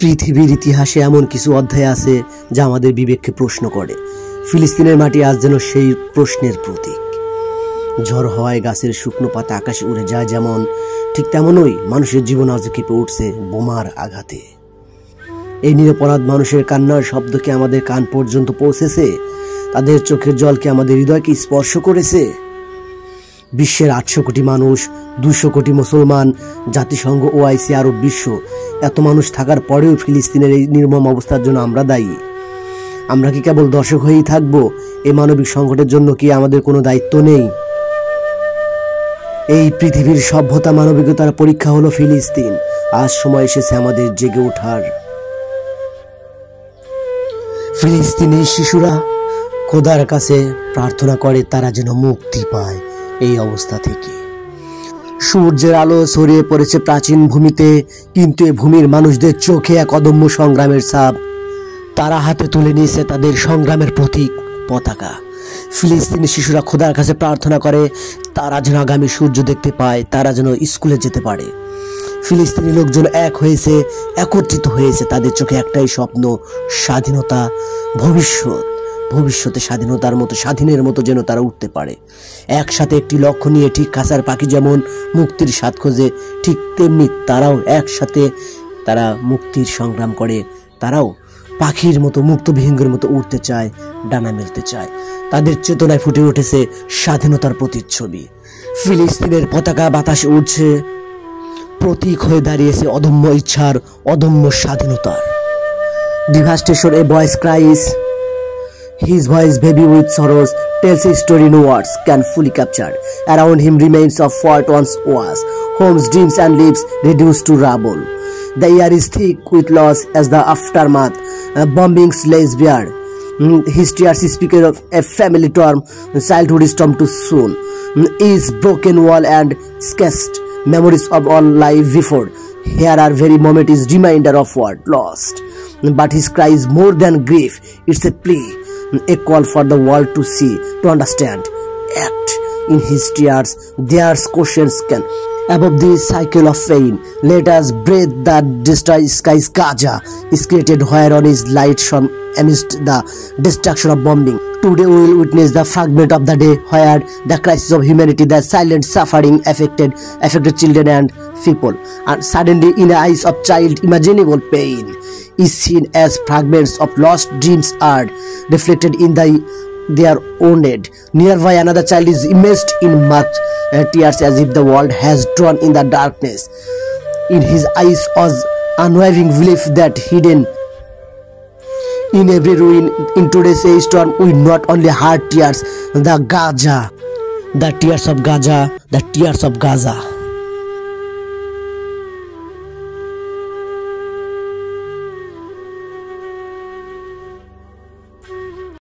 পৃথিবীর ইতিহাসে এমন কিছু অধ্যায় আছে যা আমাদের বিবেককে প্রশ্ন করে। ফিলিস্তিনের মাটি আজ যেন সেই প্রশ্নের প্রতীক। ঝড় হওয়ায় গাছের শুকনো পাতা আকাশে উড়ে যায় যেমন, ঠিক তেমনই মানুষের জীবন আজ কেঁপে উঠছে বোমার আঘাতে। এই নিরপরাধ মানুষের কান্নার শব্দ কি আমাদের কান পর্যন্ত পৌঁছেছে? তাদের চোখের জল কি আমাদের হৃদয়কে স্পর্শ করেছে? বিশ্বের 800 কোটি মানুষ, 200 কোটি মুসলমান, জাতিসংঘ, OIC, আরব বিশ্ব, এত মানুষ থাকার পরেও ফিলিস্তিনের এই নির্মম অবস্থার জন্য আমরা দায়ী। আমরা কি কেবল দর্শক হয়েই থাকবো? এই মানবিক সংকটের জন্য কি আমাদের কোনো দায়িত্ব নেই? এই পৃথিবীর সভ্যতা মানবিকতার পরীক্ষা হলো ফিলিস্তিন। আজ সময় এসেছে আমাদের জেগে ওঠার। ফিলিস্তিনের শিশুরা খোদার কাছে প্রার্থনা করে তারা যেন মুক্তি পায় এই অবস্থা থেকে। সূর্যের আলো ছড়িয়ে পড়েছে প্রাচীন ভূমিতে, কিন্তু এই ভূমির মানুষদের চোখে এক অদম্য সংগ্রামের ছাপ। তারা হাতে তুলে নিয়েছে তাদের সংগ্রামের প্রতীক, পতাকা। ফিলিস্তিনের শিশুরা খোদার কাছে প্রার্থনা করে তারা যেন আগামী সূর্য দেখতে পায়, তারা যেন স্কুলে যেতে পারে। ফিলিস্তিনি লোকজন এক হয়েছে, একত্রিত হয়েছে। তাদের চোখে একটাই স্বপ্ন, স্বাধীনতা, ভবিষ্যতে স্বাধীনতার মতো, স্বাধীনের মতো যেন তারা উঠতে পারে। একসাথে একটি লক্ষ্য নিয়ে, ঠিক কাঁচার পাখি যেমন মুক্তির স্বাদ খোঁজে, ঠিক তেমনি তারাও একসাথে তারা মুক্তির সংগ্রাম করে। তারাও পাখির মতো, মুক্ত বিহঙ্গের মতো উঠতে চায়, ডানা মেলতে চায়। তাদের চেতনায় ফুটে উঠেছে স্বাধীনতার প্রতিচ্ছবি। ফিলিস্তিনের পতাকা বাতাসে উঠছে, প্রতীক হয়ে দাঁড়িয়েছে অদম্য ইচ্ছার, অদম্য স্বাধীনতার। Devastation, a boy's cries, his voice heavy with sorrows, tells a story no words can fully capture. Around him remains of what once was, homes, dreams and lives reduced to rubble. The air is thick with loss as the aftermath, bombings lays bare. His tears speak of a family torn, childhood is torn too soon. His broken wall and sketched memories of all life before. Here our very moment is reminder of what lost. But his cry is more than grief, it's a plea, a call for the world to see, to understand, act. In his tears, there's questions can. Above this cycle of pain, let us breathe that destroyed skies. Gaza is created whereon is light shone amidst the destruction of bombing. Today we will witness the fragment of the day where the crisis of humanity, the silent suffering affected children and people, and suddenly in the eyes of child imaginable pain is seen as fragments of lost dreams are reflected in their own head. Nearby another child is immersed in much tears as if the world has drawn in the darkness. In his eyes was unwavering belief that hidden in every ruin. In today's storm we not only heard tears, the tears of Gaza, the tears of Gaza.